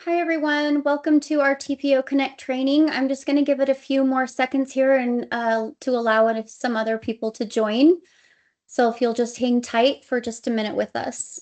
Hi, everyone. Welcome to our TPO Connect training. I'm just going to give it a few more seconds here and to allow some other people to join. So if you'll just hang tight for just a minute with us.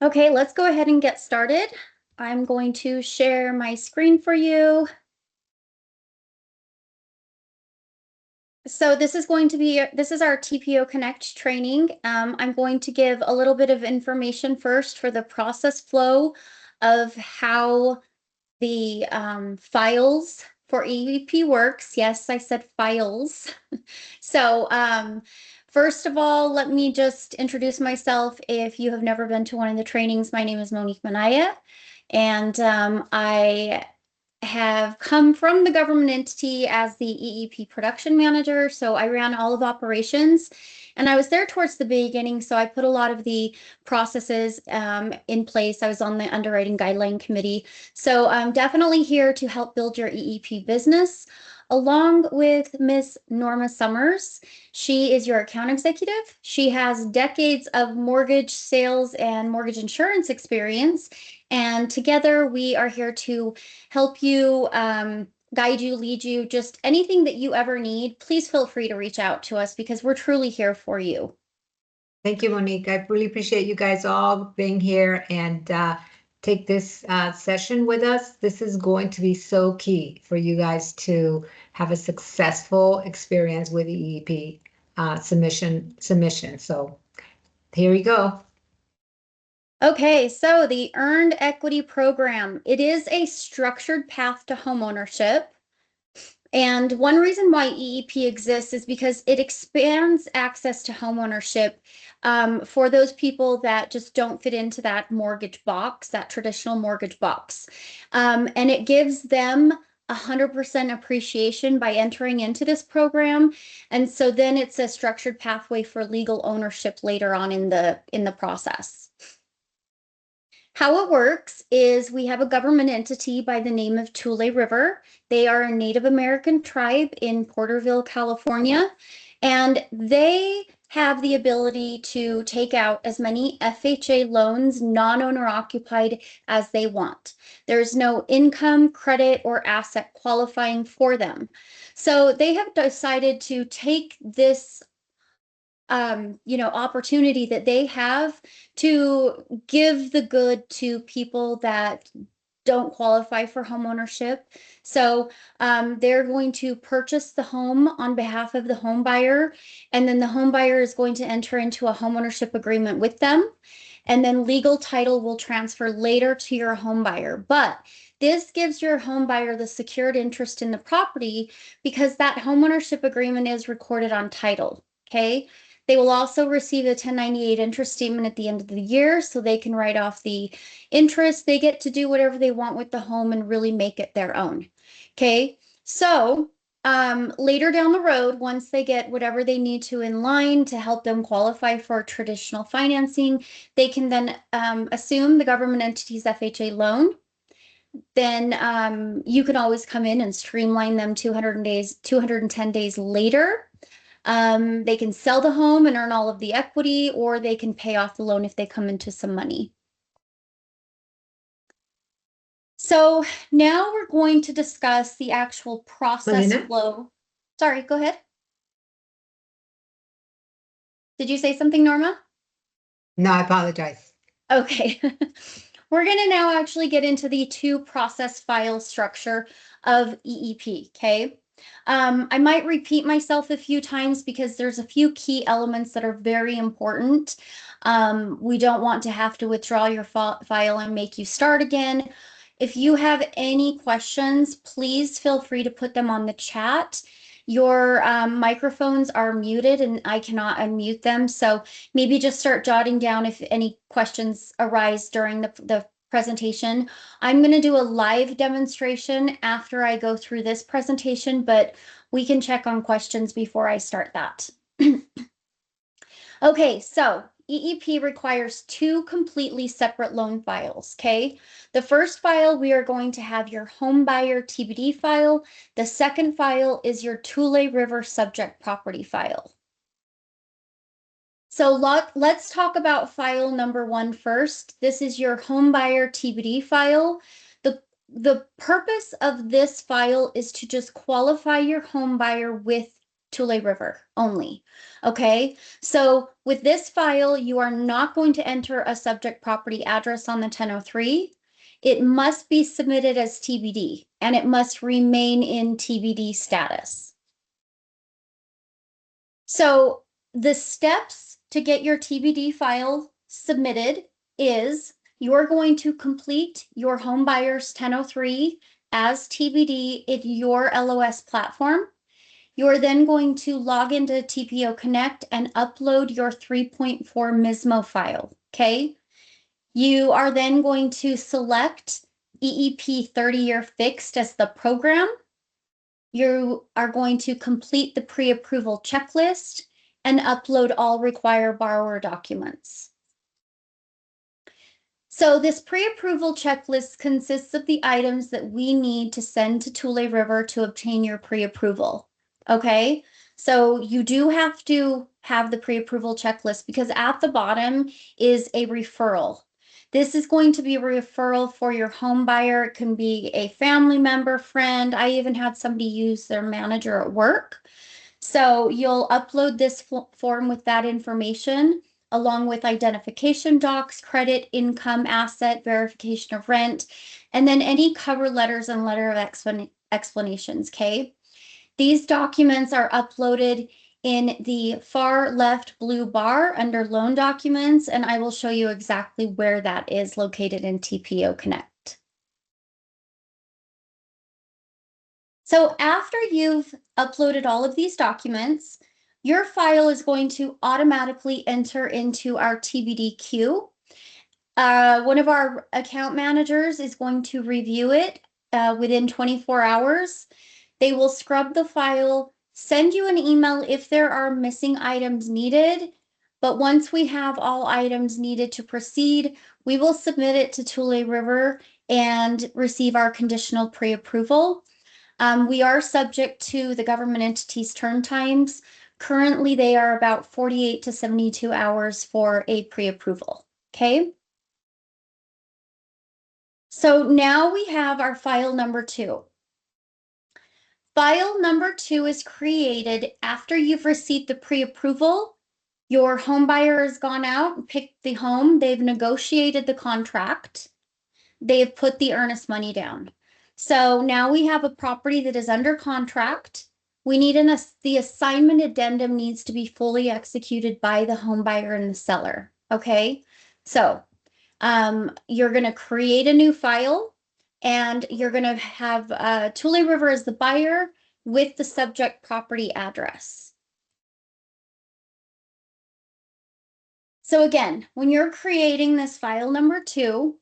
Okay, let's go ahead and get started. I'm going to share my screen for you. So this is our TPO Connect training. I'm going to give a little bit of information first for the process flow of how the files for EEP works. Yes, I said files. So first of all, let me just introduce myself. If you have never been to one of the trainings, my name is Monique Manaya, and I have come from the government entity as the EEP production manager. So I ran all of operations and I was there towards the beginning. So I put a lot of the processes in place. I was on the underwriting guideline committee. So I'm definitely here to help build your EEP business along with Miss Norma Summers. She is your account executive. She has decades of mortgage sales and mortgage insurance experience. And together we are here to help you, guide you, lead you, just anything that you ever need. Please feel free to reach out to us because we're truly here for you. Thank you, Monique. I really appreciate you guys all being here and take this session with us. This is going to be so key for you guys to have a successful experience with the EEP submission. So here we go. Okay, so the Earned Equity Program. It is a structured path to homeownership. And one reason why EEP exists is because it expands access to homeownership for those people that just don't fit into that mortgage box, that traditional mortgage box. And it gives them 100% appreciation by entering into this program. And so then it's a structured pathway for legal ownership later on in the process. How it works is we have a government entity by the name of Tule River. They are a Native American tribe in Porterville, California, and they have the ability to take out as many FHA loans, non-owner occupied, as they want. There's no income, credit, or asset qualifying for them. So they have decided to take this opportunity that they have to give the good to people that don't qualify for homeownership. So they're going to purchase the home on behalf of the home buyer, and then the home buyer is going to enter into a homeownership agreement with them, and then legal title will transfer later to your home buyer. But this gives your home buyer the secured interest in the property because that homeownership agreement is recorded on title. Okay. They will also receive a 1098 interest statement at the end of the year so they can write off the interest. They get to do whatever they want with the home and really make it their own. Okay, so later down the road, once they get whatever they need to in line to help them qualify for traditional financing, they can then assume the government entity's FHA loan. Then you can always come in and streamline them 210 days later. They can sell the home and earn all of the equity, or they can pay off the loan if they come into some money. So now we're going to discuss the actual process Melina? flow. Sorry, go ahead. Did you say something, Norma? No, I apologize. Okay. We're going to now actually get into the two process file structure of EEP, okay? I might repeat myself a few times because there's a few key elements that are very important. We don't want to have to withdraw your file and make you start again. If you have any questions, please feel free to put them on the chat. Your microphones are muted and I cannot unmute them, so maybe just start jotting down if any questions arise during the presentation. I'm going to do a live demonstration after I go through this presentation, but we can check on questions before I start that. Okay, so EEP requires two completely separate loan files, okay? The first file, we are going to have your home buyer TBD file. The second file is your Tule River subject property file. So let's talk about file number 1 first. This is your home buyer TBD file. The purpose of this file is to just qualify your home buyer with Tule River only. Okay, so with this file, you are not going to enter a subject property address on the 1003. It must be submitted as TBD and it must remain in TBD status. So the steps to get your TBD file submitted is you're going to complete your home buyers 1003 as TBD in your LOS platform. You're then going to log into TPO Connect and upload your 3.4 MISMO file, okay? You are then going to select EEP 30-year fixed as the program. You are going to complete the pre-approval checklist and upload all required borrower documents. So this pre-approval checklist consists of the items that we need to send to Tule River to obtain your pre-approval. Okay, so you do have to have the pre-approval checklist because at the bottom is a referral. This is going to be a referral for your home buyer. It can be a family member, friend. I even had somebody use their manager at work. So you'll upload this form with that information along with identification docs, credit, income, asset, verification of rent, and then any cover letters and letter of explanations, okay? These documents are uploaded in the far left blue bar under loan documents, and I will show you exactly where that is located in TPO Connect. So after you've uploaded all of these documents, your file is going to automatically enter into our TBD queue. One of our account managers is going to review it within 24 hours. They will scrub the file, send you an email if there are missing items needed. But once we have all items needed to proceed, we will submit it to Tule River and receive our conditional pre-approval. We are subject to the government entity's turn times. Currently, they are about 48 to 72 hours for a pre-approval, okay? So now we have our file number 2. File number 2 is created after you've received the pre-approval. Your home buyer has gone out and picked the home. They've negotiated the contract. They've put the earnest money down. So now we have a property that is under contract. We need the assignment addendum needs to be fully executed by the home buyer and the seller. Okay, so you're going to create a new file and you're going to have Tule River as the buyer with the subject property address. So again, when you're creating this file number 2,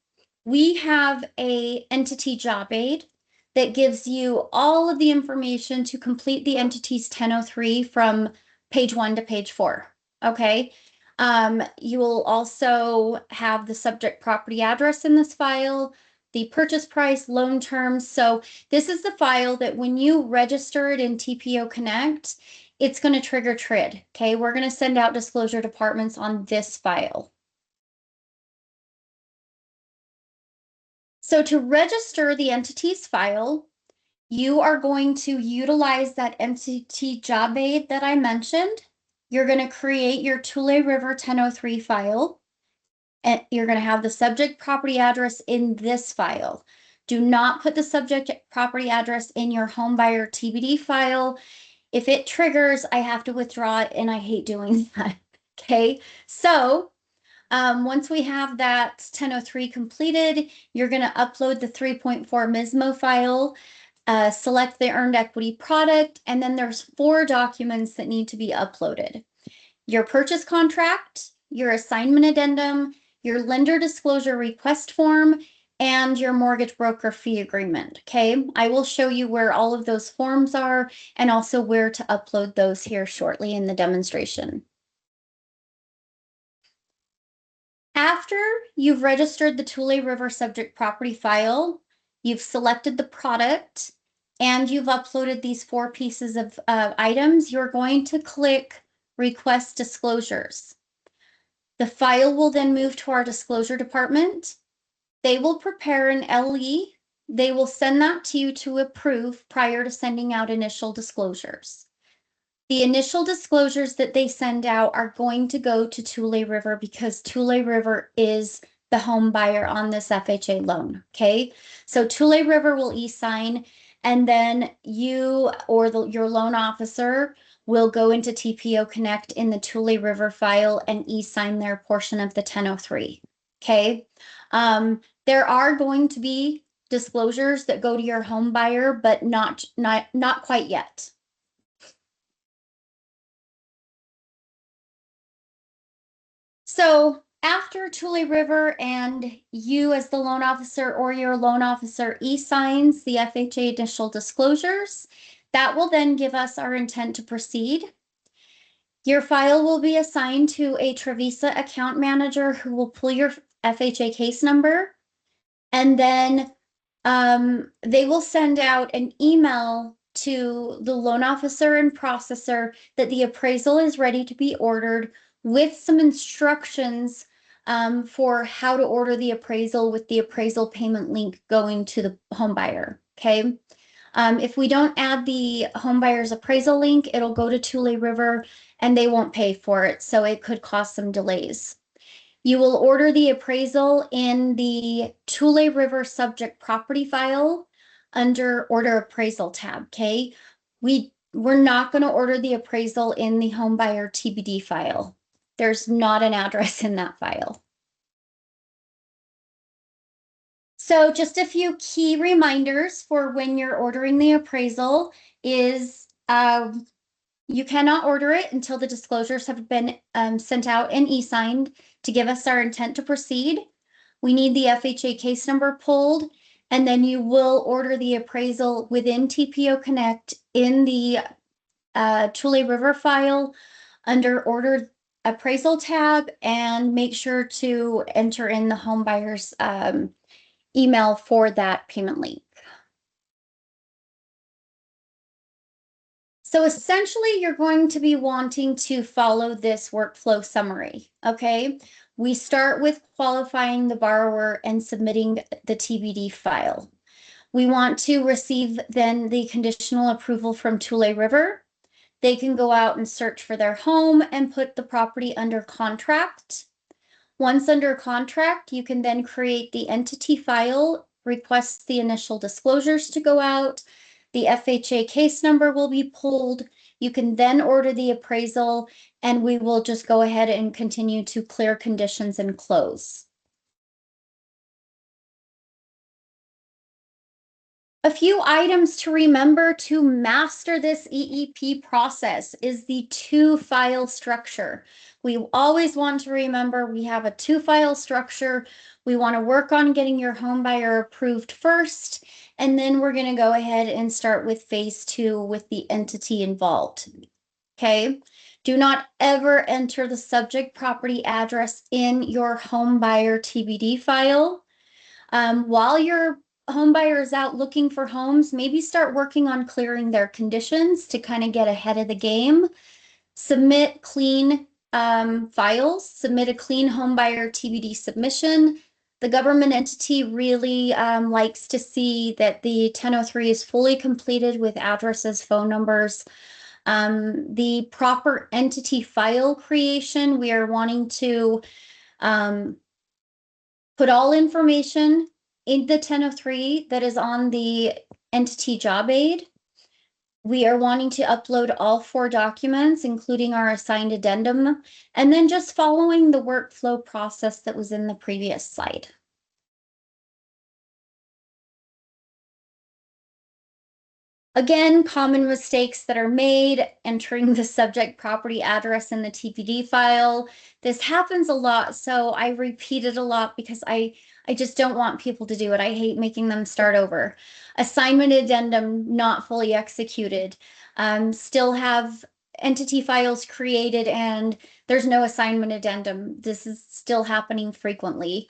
we have a entity job aid that gives you all of the information to complete the entity's 1003 from page 1 to page 4. Okay. You will also have the subject property address in this file, the purchase price, loan terms. So this is the file that when you register it in TPO Connect, it's going to trigger TRID. Okay, we're going to send out disclosure departments on this file. So to register the entity's file, you are going to utilize that entity job aid that I mentioned. you're going to create your Tule River 1003 file, and you're going to have the subject property address in this file. Do not put the subject property address in your homebuyer TBD file. If it triggers, I have to withdraw it, and I hate doing that. Okay, so once we have that 1003 completed, you're going to upload the 3.4 MISMO file, select the earned equity product, and then there's 4 documents that need to be uploaded. Your purchase contract, your assignment addendum, your lender disclosure request form, and your mortgage broker fee agreement. Okay, I will show you where all of those forms are and also where to upload those here shortly in the demonstration. After you've registered the Tule River subject property file, you've selected the product, and you've uploaded these 4 pieces of items, you're going to click Request Disclosures. The file will then move to our disclosure department. They will prepare an LE. They will send that to you to approve prior to sending out initial disclosures. The initial disclosures that they send out are going to go to Tule River because Tule River is the home buyer on this FHA loan. Okay, so Tule River will e-sign, and then you or your loan officer will go into TPO Connect in the Tule River file and e-sign their portion of the 1003. Okay, there are going to be disclosures that go to your home buyer, but not quite yet. So after Tule River and you as the loan officer or your loan officer e-signs the FHA initial disclosures, that will then give us our intent to proceed. Your file will be assigned to a Trevisa account manager who will pull your FHA case number, and then they will send out an email to the loan officer and processor that the appraisal is ready to be ordered with some instructions for how to order the appraisal, with the appraisal payment link going to the home buyer. Okay. If we don't add the home buyer's appraisal link, it'll go to Tule River and they won't pay for it. So it could cause some delays. You will order the appraisal in the Tule River subject property file under order appraisal tab. Okay. We're not going to order the appraisal in the home buyer TBD file. There's not an address in that file. So just a few key reminders for when you're ordering the appraisal is you cannot order it until the disclosures have been sent out and e-signed to give us our intent to proceed. We need the FHA case number pulled, and then you will order the appraisal within TPO Connect in the Tule River file under order appraisal tab, and make sure to enter in the home buyer's email for that payment link. So essentially, you're going to be wanting to follow this workflow summary, okay? We start with qualifying the borrower and submitting the TBD file. We want to receive then the conditional approval from Tule River. They can go out and search for their home and put the property under contract. Once under contract, you can then create the entity file, request the initial disclosures to go out. The FHA case number will be pulled. You can then order the appraisal, and we will just go ahead and continue to clear conditions and close. A few items to remember to master this EEP process is the 2-file structure. We always want to remember we have a 2-file structure. We want to work on getting your home buyer approved first, and then we're going to go ahead and start with phase 2 with the entity involved. Okay. Do not ever enter the subject property address in your home buyer TBD file. While your home buyer is out looking for homes, maybe start working on clearing their conditions to kind of get ahead of the game. Submit clean files, submit a clean home buyer TBD submission. The government entity really likes to see that the 1003 is fully completed with addresses, phone numbers, The proper entity file creation, we are wanting to put all information in the 1003 that is on the entity job aid. We are wanting to upload all 4 documents, including our assigned addendum, and then just following the workflow process that was in the previous slide. Again, common mistakes that are made, entering the subject property address in the TPD file. This happens a lot, so I repeat it a lot because I just don't want people to do it. I hate making them start over. Assignment addendum not fully executed. Still have entity files created and there's no assignment addendum. This is still happening frequently.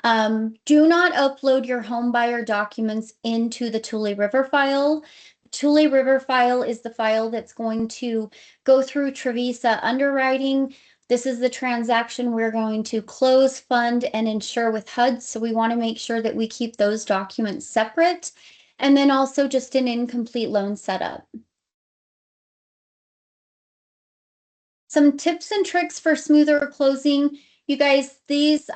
Do not upload your home buyer documents into the Tule River file. Tule River file is the file that's going to go through Trevisa underwriting. This is the transaction we're going to close, fund, and insure with HUD. So we want to make sure that we keep those documents separate. And then also just an incomplete loan setup. Some tips and tricks for smoother closing. You guys, these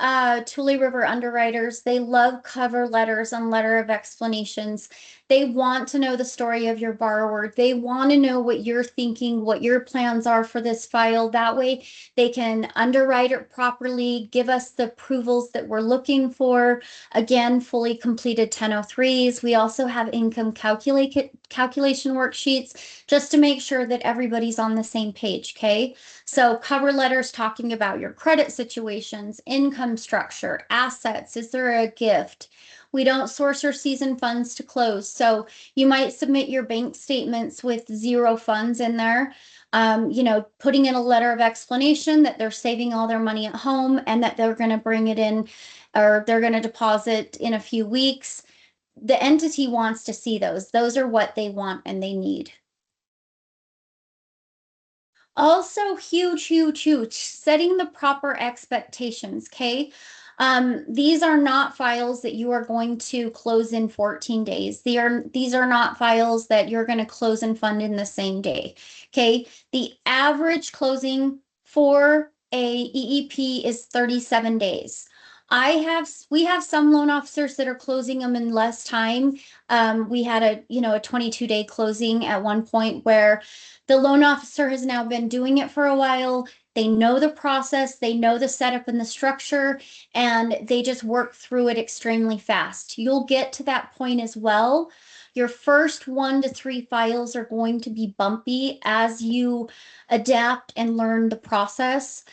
Tule River underwriters, they love cover letters and letter of explanations. They want to know the story of your borrower. They want to know what you're thinking, what your plans are for this file. That way they can underwrite it properly, give us the approvals that we're looking for. Again, fully completed 1003s. We also have income calculation worksheets just to make sure that everybody's on the same page, okay? So cover letters talking about your credit situations, income structure, assets. Is there a gift? We don't source or season funds to close. So you might submit your bank statements with 0 funds in there. Putting in a letter of explanation that they're saving all their money at home and that they're going to bring it in or they're going to deposit in a few weeks. The entity wants to see those. Those are what they want and they need. Also, huge, setting the proper expectations, okay? These are not files that you are going to close in 14 days. These are not files that you're going to close and fund in the same day, okay? The average closing for a EEP is 37 days. We have some loan officers that are closing them in less time. We had a 22-day closing at one point where the loan officer has now been doing it for a while. They know the process, they know the setup and the structure, and they just work through it extremely fast. You'll get to that point as well. Your first 1 to 3 files are going to be bumpy as you adapt and learn the process.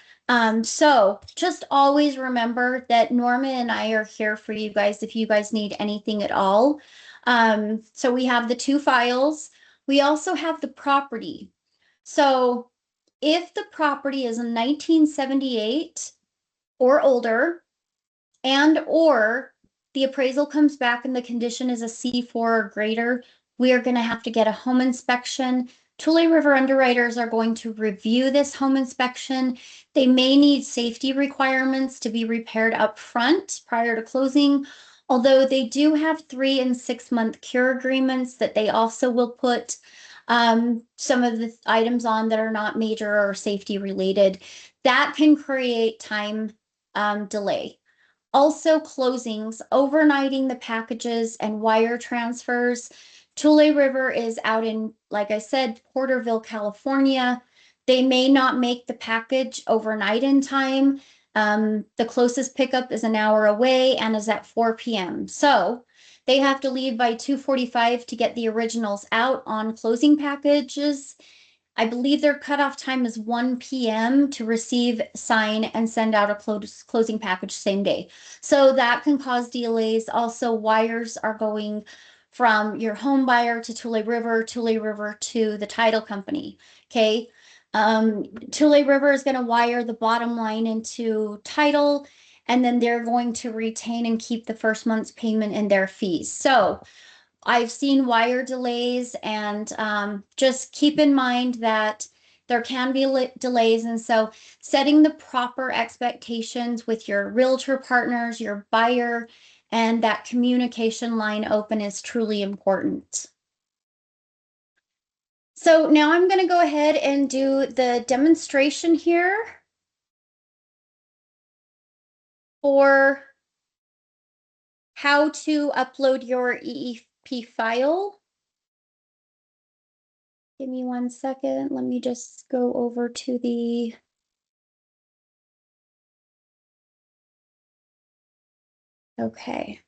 So just always remember that Norma and I are here for you guys if you guys need anything at all. So we have the 2 files. We also have the property. So if the property is in 1978 or older, and or the appraisal comes back and the condition is a C4 or greater, we are going to have to get a home inspection. Tule River underwriters are going to review this home inspection. They may need safety requirements to be repaired up front prior to closing, although they do have 3 and 6 month cure agreements that they also will put some of the items on that are not major or safety related. That can create time delay. Also closings, overnighting the packages and wire transfers. Tule River is out in, like I said, Porterville, California. They may not make the package overnight in time. The closest pickup is an hour away and is at 4 p.m. So they have to leave by 2:45 to get the originals out on closing packages. I believe their cutoff time is 1 p.m. to receive, sign, and send out a closing package same day. So that can cause delays. Also, wires are going from your home buyer to Tule River to the title company. Okay. Tule River is going to wire the bottom line into title, and then they're going to retain and keep the first month's payment and their fees. So I've seen wire delays, and just keep in mind that there can be delays. And so setting the proper expectations with your realtor partners, your buyer, and that communication line open is truly important. So now I'm going to go ahead and do the demonstration here for how to upload your EEP file. Give me 1 second. Let me just go over to the. Okay.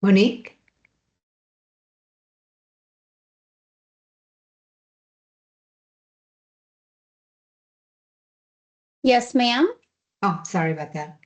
Monique? Yes, ma'am. Oh, sorry about that.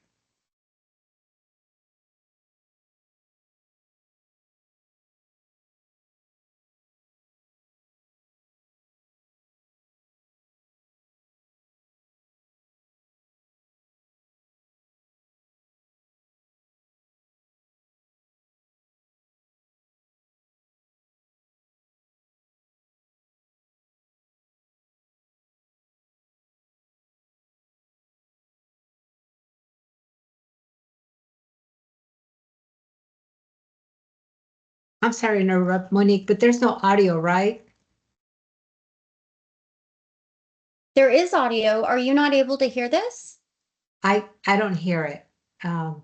I'm sorry to interrupt, Monique, but there's no audio, right? There is audio. Are you not able to hear this? I don't hear it. Um,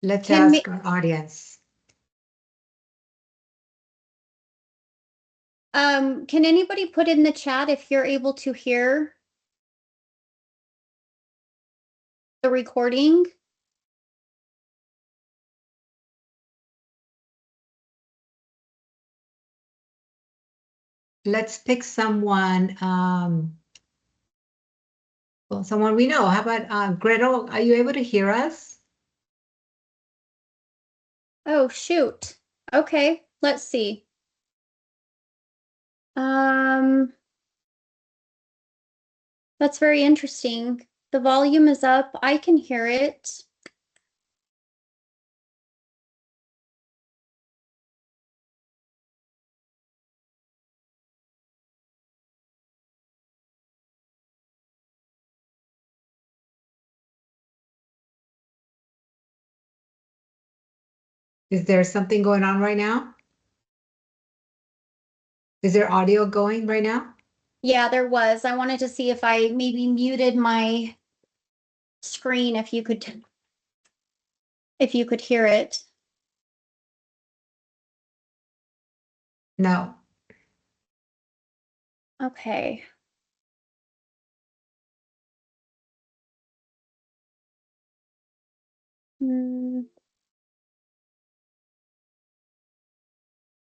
let's Can ask me, our audience. can anybody put in the chat if you're able to hear the recording? Let's pick someone, well, someone we know. How about Gretel? Are you able to hear us? Oh, shoot. Okay, let's see. Um, that's very interesting. The volume is up. I can hear it. Is there something going on right now? Is there audio going right now? Yeah, there was. I wanted to see if I maybe muted my screen if you could hear it. No. Okay. Hmm.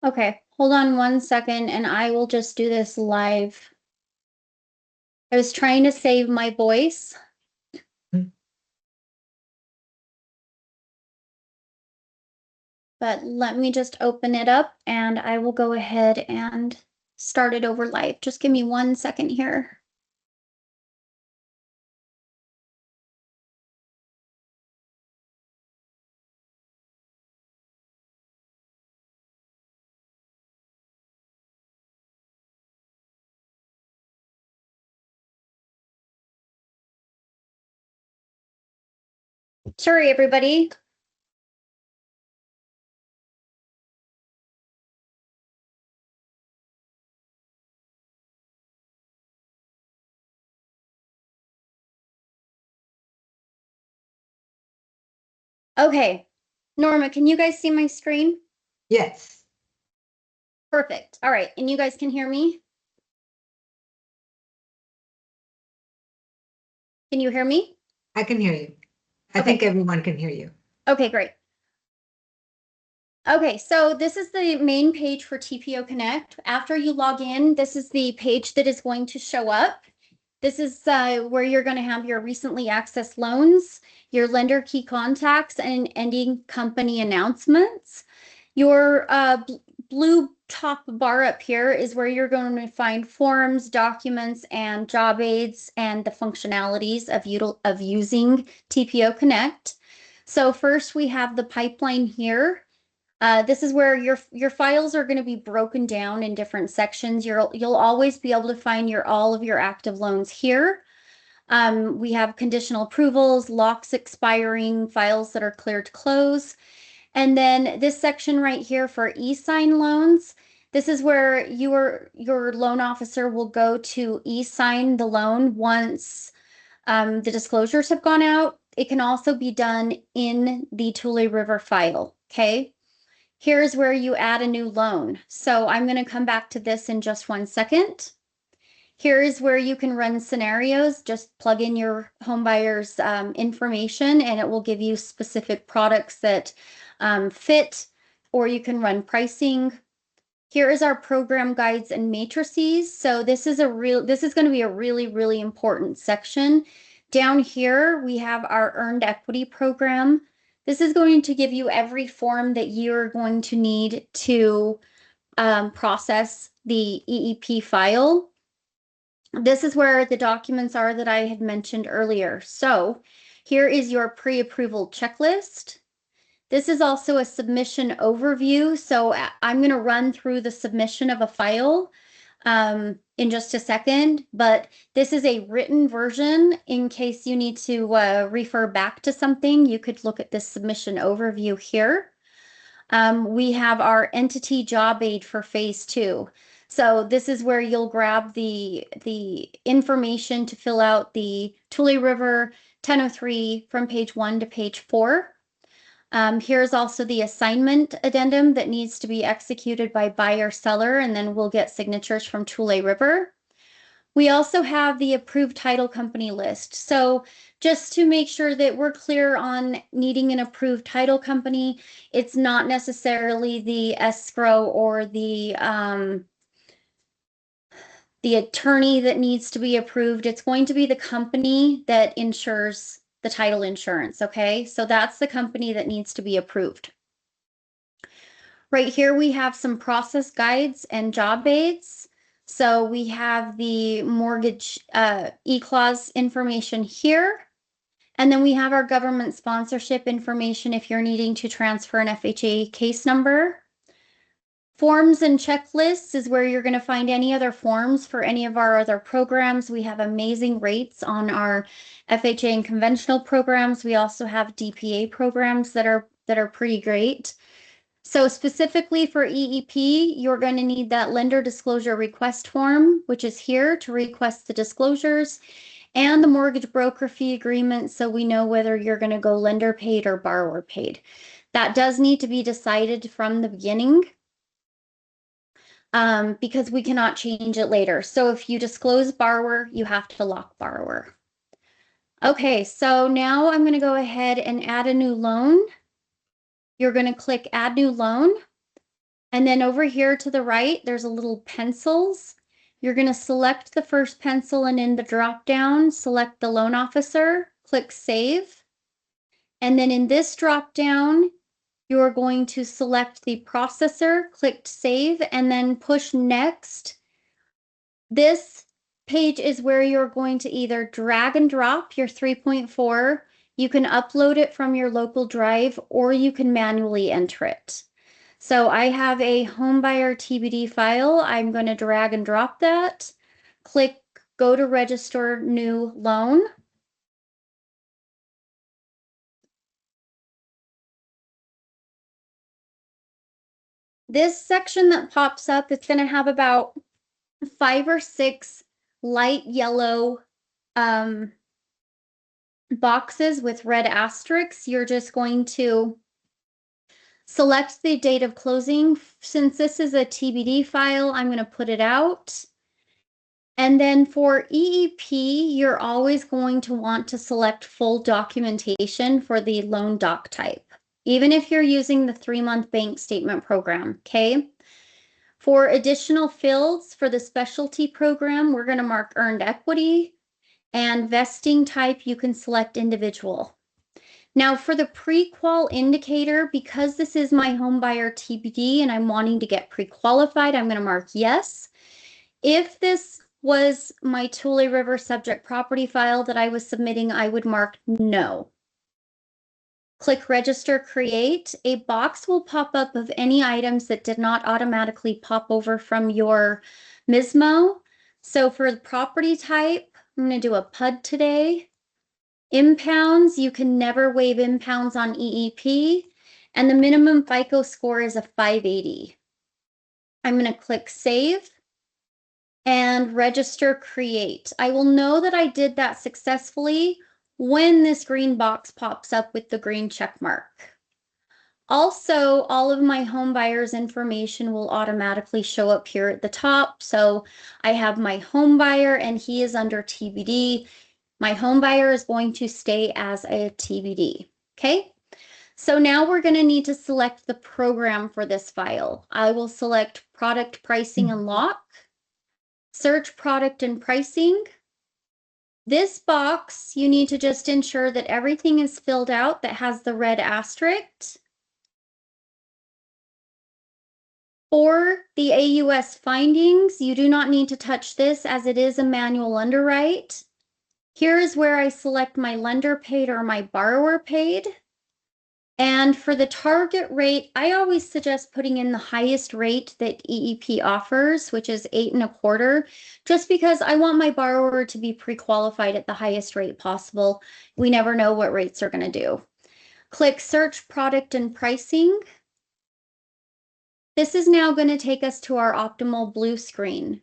Okay, hold on 1 second and I will just do this live. I was trying to save my voice. but let me just open it up and I will go ahead and start it over live. Just give me 1 second here. Sorry, everybody. Okay. Norma, can you guys see my screen? Yes, Perfect. All right. And you guys can hear me? Can you hear me? I can hear you. I think Okay. everyone can hear you. Okay, great. Okay, so this is the main page for TPO Connect. After you log in, this is the page that is going to show up. This is where you're going to have your recently accessed loans, your lender key contacts, and ending company announcements. Your blue top bar up here is where you're going to find forms, documents, and job aids and the functionalities of using TPO Connect. So first we have the pipeline here. This is where your files are going to be broken down in different sections. You'll always be able to find all of your active loans here. We have conditional approvals, locks expiring, files that are clear to close. And then this section right here for e-sign loans, this is where your loan officer will go to e-sign the loan once the disclosures have gone out. It can also be done in the Tule River file, okay? Here's where you add a new loan. So I'm going to come back to this in just 1 second. Here is where you can run scenarios. Just plug in your homebuyer's information and it will give you specific products that fit, or you can run pricing. Here is our program guides and matrices. So this is going to be a really, really important section. Down here, we have our earned equity program. This is going to give you every form that you're going to need to process the EEP file. This is where the documents are that I had mentioned earlier. So here is your pre-approval checklist. This is also a submission overview. So I'm going to run through the submission of a file in just a second, but this is a written version. In case you need to refer back to something, you could look at this submission overview here. We have our entity job aid for phase 2. So this is where you'll grab the information to fill out the Tule River 1003 from page 1 to page 4. Here's also the assignment addendum that needs to be executed by buyer seller, and then we'll get signatures from Tule River. We also have the approved title company list. So just to make sure that we're clear on needing an approved title company, it's not necessarily the escrow or the attorney that needs to be approved. It's going to be the company that insures the title insurance, okay? So that's the company that needs to be approved. Right here, we have some process guides and job aids. So we have the mortgage e-clause information here. And then we have our government sponsorship information if you're needing to transfer an FHA case number. Forms and checklists is where you're going to find any other forms for any of our other programs. We have amazing rates on our FHA and conventional programs. We also have DPA programs that are pretty great. So specifically for EEP, you're going to need that lender disclosure request form, which is here to request the disclosures, and the mortgage broker fee agreement, so we know whether you're going to go lender paid or borrower paid. That does need to be decided from the beginning because we cannot change it later. So if you disclose borrower, you have to lock borrower. Okay, so now I'm going to go ahead and add a new loan. You're going to click add new loan. And then over here to the right, there's a little pencils. You're going to select the first pencil, and in the drop down, select the loan officer, click save. And then in this drop down, you're going to select the processor, click save, and then push next. This page is where you're going to either drag and drop your 3.4. You can upload it from your local drive, or you can manually enter it. So I have a homebuyer TBD file. I'm going to drag and drop that. Click go to register new loan. This section that pops up, it's going to have about 5 or 6 light yellow boxes with red asterisks. You're just going to select the date of closing. Since this is a TBD file, I'm going to put it out. And then for EEP, you're always going to want to select full documentation for the loan doc type, even if you're using the 3-month bank statement program, okay? For additional fields for the specialty program, we're going to mark earned equity, and vesting type, you can select individual. Now for the pre-qual indicator, because this is my home buyer TBD and I'm wanting to get pre-qualified, I'm going to mark yes. If this was my Tule River subject property file that I was submitting, I would mark no. Click register create. A box will pop up of any items that did not automatically pop over from your MISMO. So for the property type, I'm going to do a PUD today. Impounds, you can never waive impounds on EEP, and the minimum FICO score is a 580. I'm going to click save and register create. I will know that I did that successfully when this green box pops up with the green check mark. Also, all of my home buyers information will automatically show up here at the top. So I have my home buyer and he is under TBD. My home buyer is going to stay as a TBD. Okay. So now we're going to need to select the program for this file. I will select product pricing and lock, search product and pricing. This box, you need to just ensure that everything is filled out that has the red asterisk. For the AUS findings, you do not need to touch this as it is a manual underwrite. Here is where I select my lender paid or my borrower paid. And for the target rate, I always suggest putting in the highest rate that EEP offers, which is 8.25, just because I want my borrower to be pre-qualified at the highest rate possible. We never know what rates are going to do. Click search product and pricing. This is now going to take us to our optimal blue screen.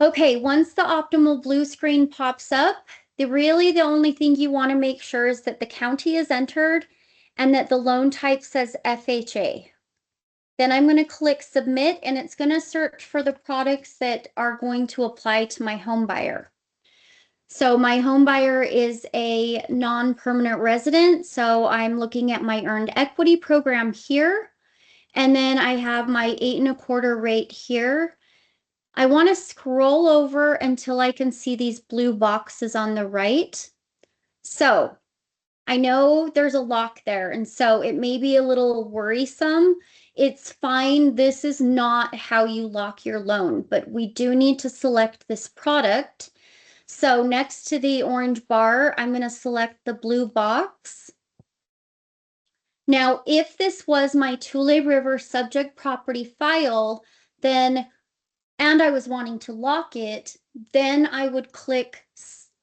Okay, once the optimal blue screen pops up, the only thing you want to make sure is that the county is entered and that the loan type says FHA. Then I'm going to click submit and it's going to search for the products that are going to apply to my home buyer. So my home buyer is a non-permanent resident, so I'm looking at my earned equity program here. And then I have my 8.25 rate here. I want to scroll over until I can see these blue boxes on the right. So I know there's a lock there, and so it may be a little worrisome. It's fine. This is not how you lock your loan, but we do need to select this product. So next to the orange bar, I'm going to select the blue box. Now, if this was my Tule River subject property file, then and I was wanting to lock it, then I would click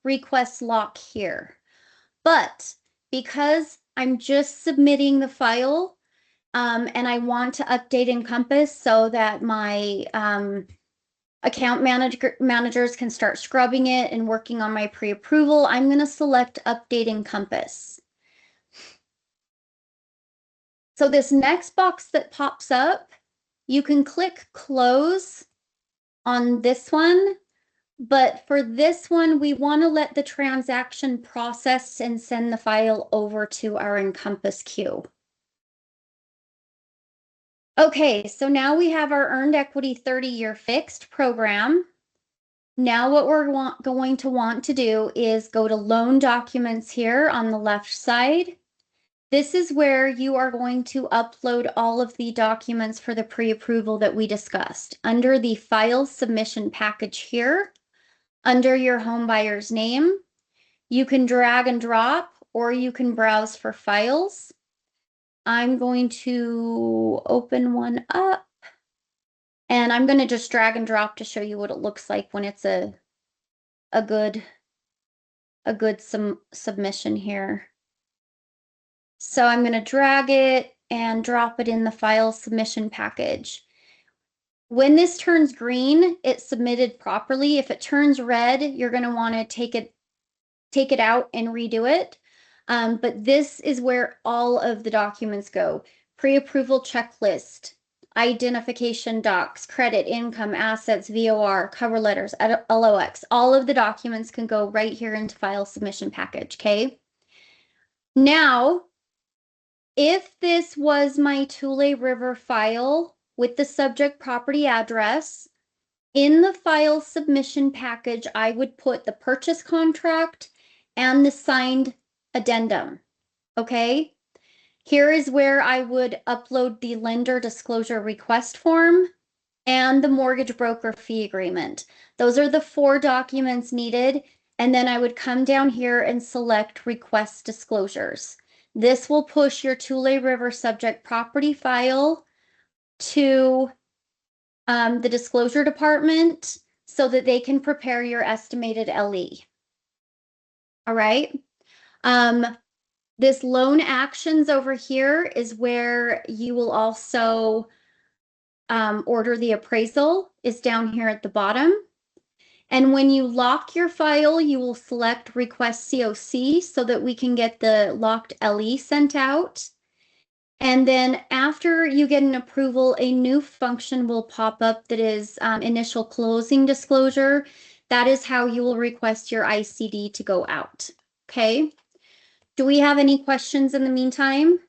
request lock here. But because I'm just submitting the file and I want to update Encompass so that my account managers can start scrubbing it and working on my pre-approval, I'm going to select update Encompass. So this next box that pops up, you can click close on this one. But for this one, we want to let the transaction process and send the file over to our Encompass queue. Okay, so now we have our earned equity 30-year fixed program. Now what we're going to want to do is go to loan documents here on the left side. This is where you are going to upload all of the documents for the pre-approval that we discussed. Under the file submission package here, under your home buyer's name, you can drag and drop or you can browse for files. I'm going to open one up and I'm going to just drag and drop to show you what it looks like when it's a good submission here. So I'm going to drag it and drop it in the file submission package. When this turns green, it's submitted properly. If it turns red, you're going to want to take it out and redo it. But this is where all of the documents go. Pre-approval checklist, identification docs, credit, income, assets, VOR, cover letters, LOX. All of the documents can go right here into file submission package, okay? Now, if this was my Tule River file with the subject property address, in the file submission package, I would put the purchase contract and the signed addendum, okay? Here is where I would upload the lender disclosure request form and the mortgage broker fee agreement. Those are the 4 documents needed. And then I would come down here and select request disclosures. This will push your Tule River subject property file to the disclosure department so that they can prepare your estimated LE. All right. This loan actions over here is where you will also order the appraisal is down here at the bottom. And when you lock your file, you will select request COC so that we can get the locked LE sent out. And then after you get an approval, a new function will pop up that is initial closing disclosure. That is how you will request your ICD to go out. Okay. Do we have any questions in the meantime?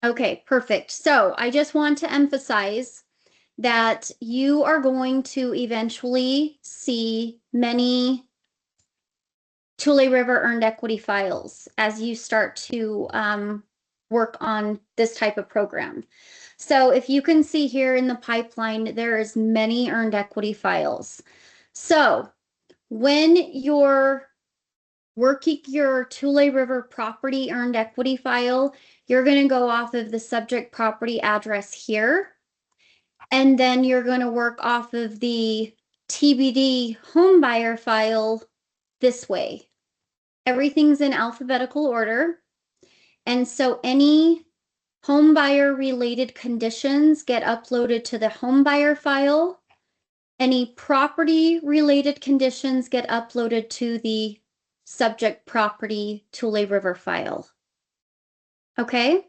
Okay, perfect. So I just want to emphasize that you are going to eventually see many Tule River earned equity files as you start to work on this type of program. So if you can see here in the pipeline, there is many earned equity files. So when you're working your Tule River property earned equity file, you're going to go off of the subject property address here. And then you're going to work off of the TBD home buyer file this way. Everything's in alphabetical order. And so any home buyer related conditions get uploaded to the home buyer file. Any property related conditions get uploaded to the subject property Tule River file. Okay.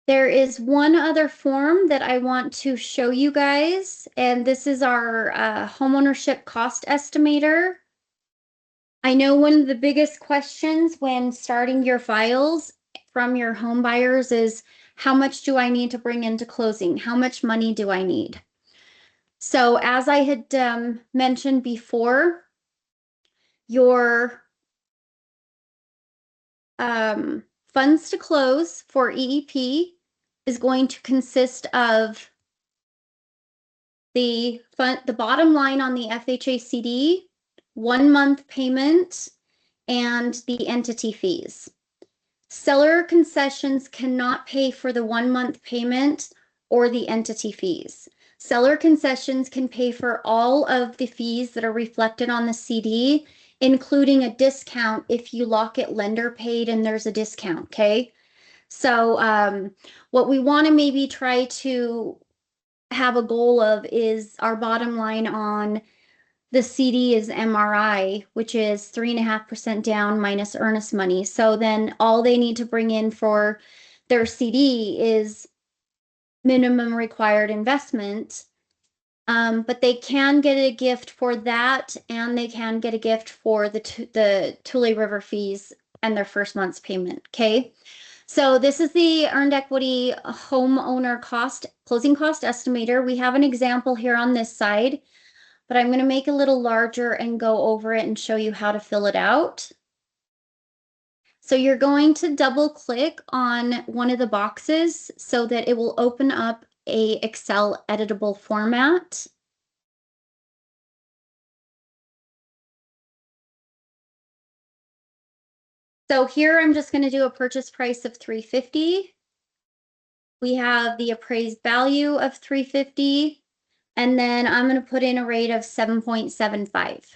There is one other form that I want to show you guys, and this is our homeownership cost estimator. I know one of the biggest questions when starting your files from your home buyers is how much do I need to bring into closing? How much money do I need? So as I had mentioned before, your funds to close for EEP is going to consist of the bottom line on the FHA CD, 1 month payment, and the entity fees. Seller concessions cannot pay for the 1 month payment or the entity fees. Seller concessions can pay for all of the fees that are reflected on the CD, including a discount if you lock it lender paid and there's a discount, okay? So what we want to maybe try to have a goal of is our bottom line on the CD is MRI, which is 3.5% down minus earnest money. So then all they need to bring in for their CD is minimum required investment. But they can get a gift for that, and they can get a gift for the Tule River fees and their first month's payment. Okay. So this is the earned equity homeowner closing cost estimator. We have an example here on this side, but I'm going to make it a little larger and go over it and show you how to fill it out. So you're going to double click on one of the boxes so that it will open up a Excel editable format. So here I'm just going to do a purchase price of $350. We have the appraised value of $350, and then I'm going to put in a rate of 7.75.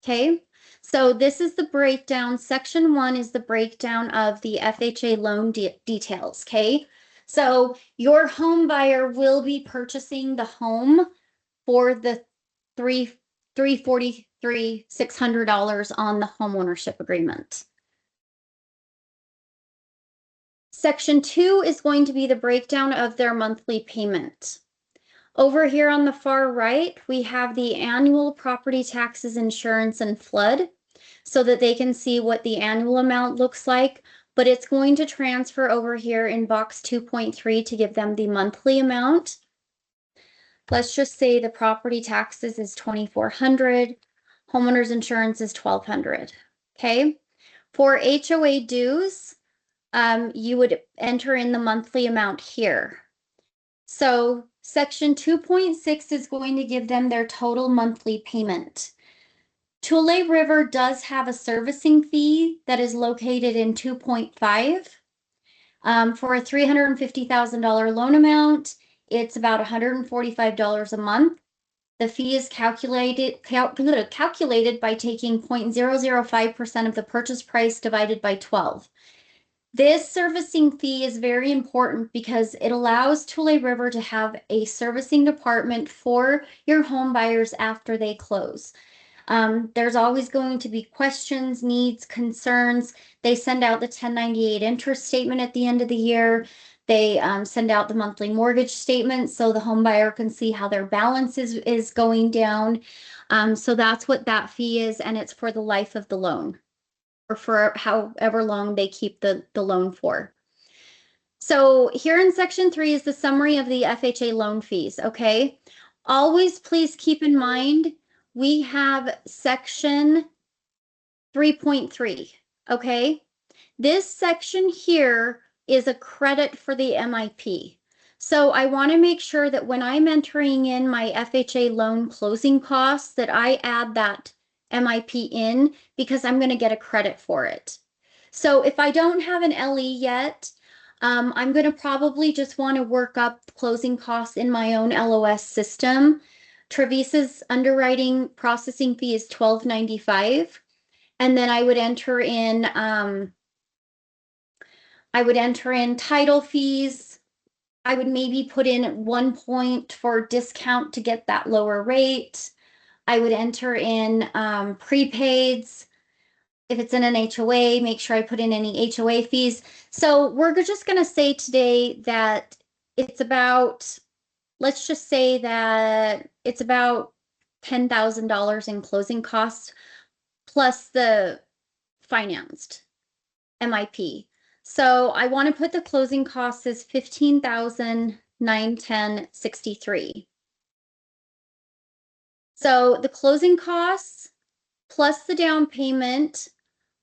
Okay, so this is the breakdown. Section 1 is the breakdown of the FHA loan details. Okay, so your home buyer will be purchasing the home for the $343,600 on the homeownership agreement. Section 2 is going to be the breakdown of their monthly payment. Over here on the far right, we have the annual property taxes, insurance, and flood so that they can see what the annual amount looks like, but it's going to transfer over here in box 2.3 to give them the monthly amount. Let's just say the property taxes is $2,400, homeowner's insurance is $1,200. Okay. For HOA dues, you would enter in the monthly amount here. So section 2.6 is going to give them their total monthly payment. Tule River does have a servicing fee that is located in 2.5. For a $350,000 loan amount, it's about $145 a month. The fee is calculated by taking 0.005% of the purchase price divided by 12. This servicing fee is very important because it allows Tule River to have a servicing department for your home buyers after they close. There's always going to be questions, needs, concerns. They send out the 1098 interest statement at the end of the year. They send out the monthly mortgage statement so the home buyer can see how their balance is going down. So that's what that fee is, and it's for the life of the loan, or for however long they keep the loan for. So here in section 3 is the summary of the FHA loan fees, okay? Always please keep in mind, we have section 3.3, okay? This section here is a credit for the MIP. So I want to make sure that when I'm entering in my FHA loan closing costs that I add that MIP in because I'm going to get a credit for it. So if I don't have an LE yet, I'm going to probably just want to work up closing costs in my own LOS system. Trevisa's underwriting processing fee is $12.95. And then I would enter in title fees. I would maybe put in 1 point for discount to get that lower rate. I would enter in prepaids. If it's in an HOA, make sure I put in any HOA fees. So we're just going to say today that it's about, let's just say that it's about $10,000 in closing costs plus the financed MIP. So I want to put the closing costs as $15,910.63. So the closing costs plus the down payment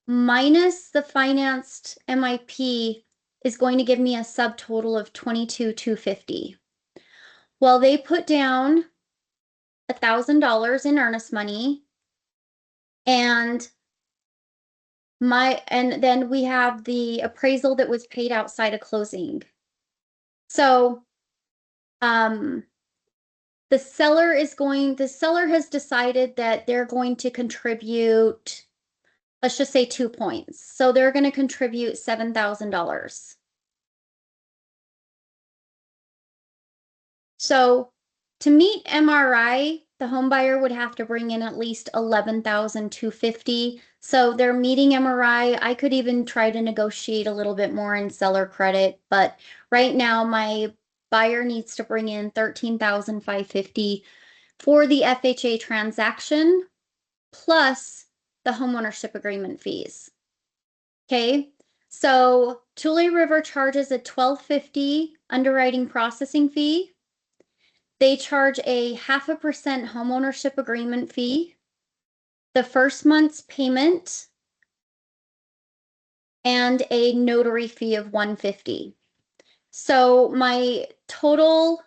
minus the financed MIP is going to give me a subtotal of $22,250. Well, they put down $1,000 in earnest money, and then we have the appraisal that was paid outside of closing. So the seller has decided that they're going to contribute, let's just say 2 points. So they're going to contribute $7,000. So to meet MRI, the home buyer would have to bring in at least $11,250. So they're meeting MRI. I could even try to negotiate a little bit more in seller credit, but right now my buyer needs to bring in $13,550 for the FHA transaction plus the homeownership agreement fees. Okay. So Tule River charges a $12.50 underwriting processing fee. They charge a 0.5% homeownership agreement fee, the first month's payment, and a notary fee of $150. So my total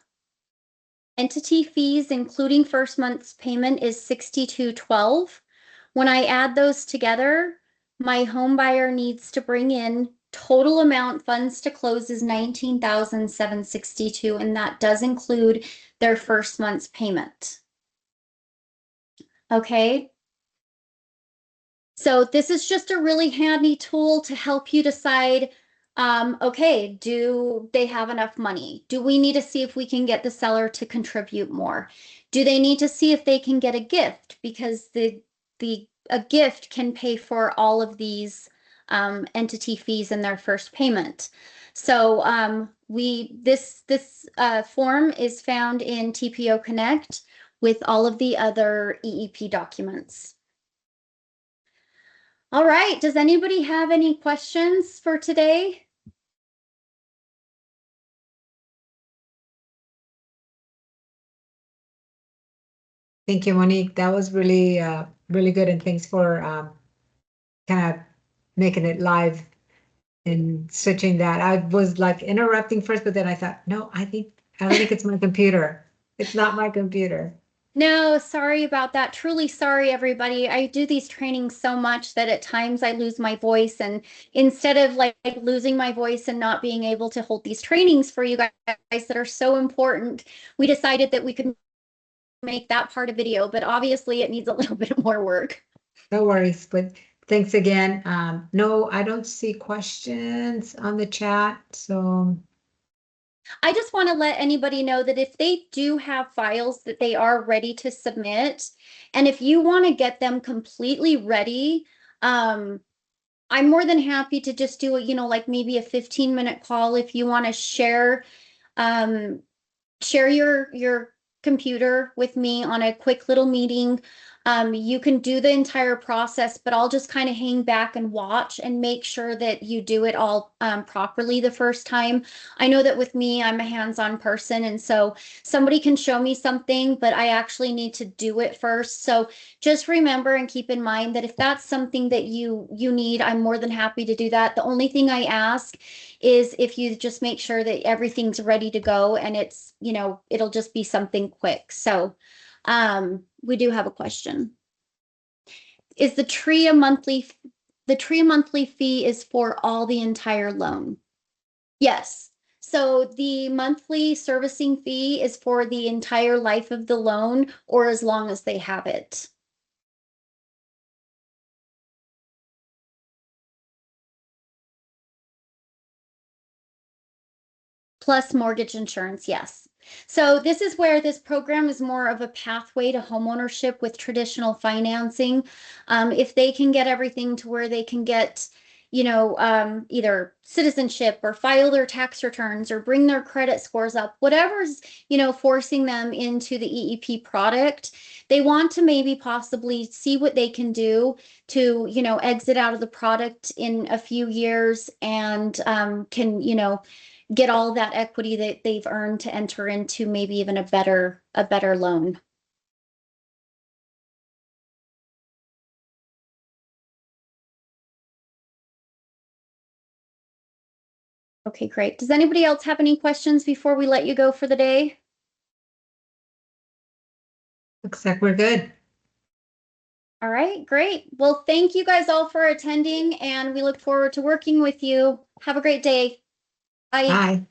entity fees, including first month's payment, is $62.12. When I add those together, my home buyer needs to bring in total amount funds to close is $19,762, and that does include their first month's payment. Okay. So this is just a really handy tool to help you decide, okay, do they have enough money? Do we need to see if we can get the seller to contribute more? Do they need to see if they can get a gift? Because a gift can pay for all of these entity fees in their first payment. So this form is found in TPO Connect with all of the other EEP documents. All right. Does anybody have any questions for today? Thank you, Monique. That was really, really good. And thanks for kind of making it live and switching that. I was like interrupting first, but then I thought, no, I don't think it's my computer. It's not my computer. No, sorry about that. Truly sorry, everybody. I do these trainings so much that at times I lose my voice. And instead of like losing my voice and not being able to hold these trainings for you guys that are so important, we decided that we could make that part a video, but obviously it needs a little bit more work. No worries, but thanks again. No, I don't see questions on the chat. So I just want to let anybody know that if they do have files that they are ready to submit, and if you want to get them completely ready, I'm more than happy to just do it, like maybe a 15-minute call if you want to um, share your computer with me on a quick little meeting. You can do the entire process, but I'll just kind of hang back and watch and make sure that you do it all properly the first time. I know that with me, I'm a hands-on person, and so somebody can show me something, but I actually need to do it first. So just remember and keep in mind that if that's something that you need, I'm more than happy to do that. The only thing I ask is if you just make sure that everything's ready to go and it's, it'll just be something quick. So we do have a question. Is the tree a monthly fee is for all the entire loan? Yes. So the monthly servicing fee is for the entire life of the loan or as long as they have it. Plus mortgage insurance, yes. So this is where this program is more of a pathway to homeownership with traditional financing. If they can get everything to where they can get, either citizenship or file their tax returns or bring their credit scores up, whatever's, forcing them into the EEP product, they want to maybe possibly see what they can do to, exit out of the product in a few years and can, get all that equity that they've earned to enter into maybe even a better loan. Okay, great. Does anybody else have any questions before we let you go for the day? looks like we're good. All right, great. Well, thank you guys all for attending, and we look forward to working with you. Have a great day. Bye. Bye.